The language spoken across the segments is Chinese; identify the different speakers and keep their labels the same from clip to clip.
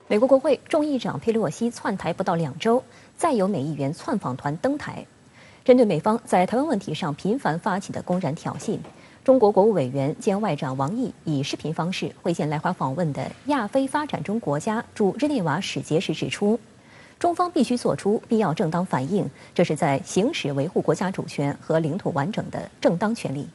Speaker 1: 美国国会众议长佩洛西窜台不到2周，再有美议员窜访团登台，针对美方在台湾问题上频繁发起的公然挑衅，中国国务委员兼外长王毅以视频方式会见来华访问的亚非发展中国家驻日内瓦使节时指出，中方必须做出必要正当反应，这是在行使维护国家主权和领土完整的正当权利。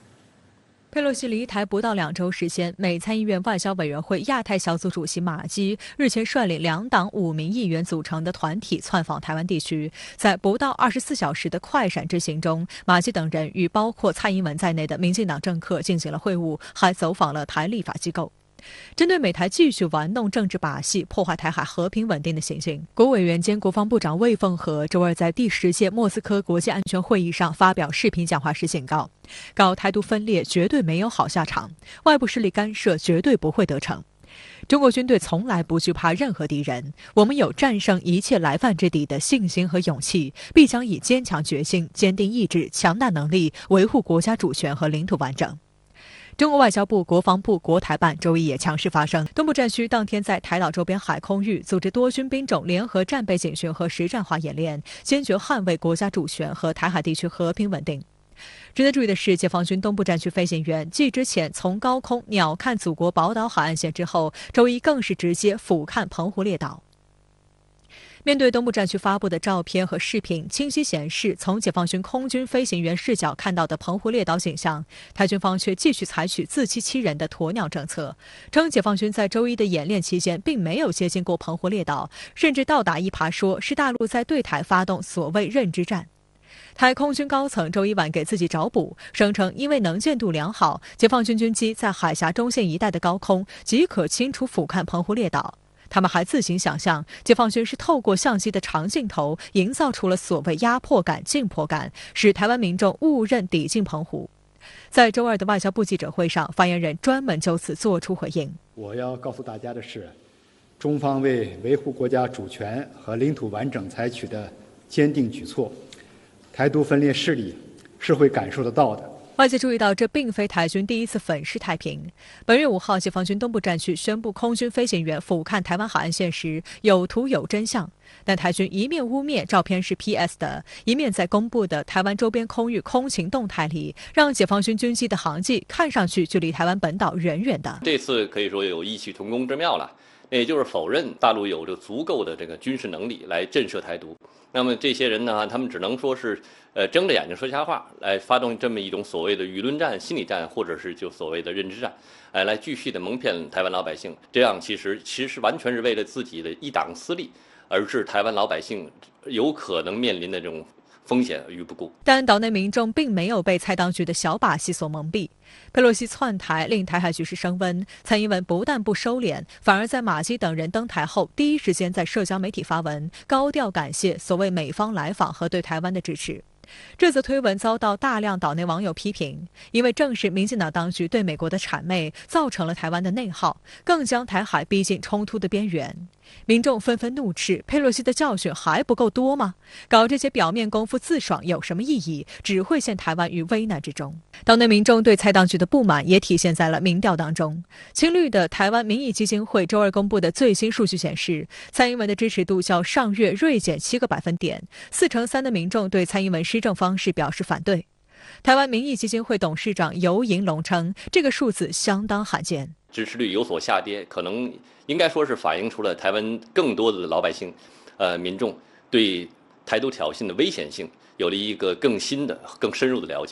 Speaker 2: 佩洛西离台不到2周时间，美参议院外交委员会亚太小组主席马基日前率领2党5名议员组成的团体窜访台湾地区。在不到24小时的快闪之行中，马基等人与包括蔡英文在内的民进党政客进行了会晤，还走访了台立法机构。针对美台继续玩弄政治把戏、破坏台海和平稳定的情形，国委员兼国防部长魏凤和周二在第10届莫斯科国际安全会议上发表视频讲话时警告，搞台独分裂绝对没有好下场，外部势力干涉绝对不会得逞。中国军队从来不惧怕任何敌人，我们有战胜一切来犯之敌的信心和勇气，必将以坚强决心、坚定意志、强大能力维护国家主权和领土完整。中国外交部、国防部、国台办周一也强势发声，东部战区当天在台岛周边海空域组织多军兵种联合战备警训和实战化演练，坚决捍卫国家主权和台海地区和平稳定。值得注意的是，解放军东部战区飞行员继之前从高空鸟瞰祖国宝岛海岸线之后，周一更是直接俯瞰澎湖列岛。面对东部战区发布的照片和视频，清晰显示从解放军空军飞行员视角看到的澎湖列岛景象，台军方却继续采取自欺欺人的鸵鸟政策，称解放军在周一的演练期间并没有接近过澎湖列岛，甚至倒打一耙说是大陆在对台发动所谓认知战。台空军高层周一晚给自己找补，声称因为能见度良好，解放军军机在海峡中线一带的高空即可清楚俯瞰澎湖列岛。他们还自行想象，解放军是透过相机的长镜头，营造出了所谓压迫感、紧迫感，使台湾民众误认抵近澎湖。在周二的外交部记者会上，发言人专门就此作出回应。
Speaker 3: 我要告诉大家的是，中方为维护国家主权和领土完整采取的坚定举措，台独分裂势力是会感受得到的。
Speaker 2: 外界注意到，这并非台军第一次粉饰太平。本月5号，解放军东部战区宣布空军飞行员俯瞰台湾海岸线时有图有真相，但台军一面污蔑照片是 PS 的，一面在公布的台湾周边空域空情动态里，让解放军军机的航迹看上去距离台湾本岛远远的。
Speaker 4: 这次可以说有异曲同工之妙了，也就是否认大陆有着足够的这个军事能力来震慑台独。那么这些人呢，他们只能说是睁着眼睛说瞎话，来发动这么一种所谓的舆论战、心理战，或者是就所谓的认知战，来继续的蒙骗台湾老百姓。这样其实完全是为了自己的一党私利，而置台湾老百姓有可能面临的这种风险于不顾。
Speaker 2: 但岛内民众并没有被蔡当局的小把戏所蒙蔽。佩洛西窜台令台海局势升温，蔡英文不但不收敛，反而在马基等人登台后第一时间在社交媒体发文，高调感谢所谓美方来访和对台湾的支持。这则推文遭到大量岛内网友批评，因为正是民进党当局对美国的谄媚，造成了台湾的内耗，更将台海逼近冲突的边缘。民众纷纷怒斥，佩洛西的教训还不够多吗？搞这些表面功夫自爽有什么意义？只会陷台湾于危难之中。岛内民众对蔡当局的不满也体现在了民调当中。亲绿的台湾民意基金会周二公布的最新数据显示，蔡英文的支持度较上月锐减7个百分点，43%的民众对蔡英文施政方式表示反对。台湾民意基金会董事长游盈隆称，这个数字相当罕见。
Speaker 4: 支持率有所下跌，可能应该说是反映出了台湾更多的老百姓、民众对台独挑衅的危险性有了一个更新的、更深入的了解。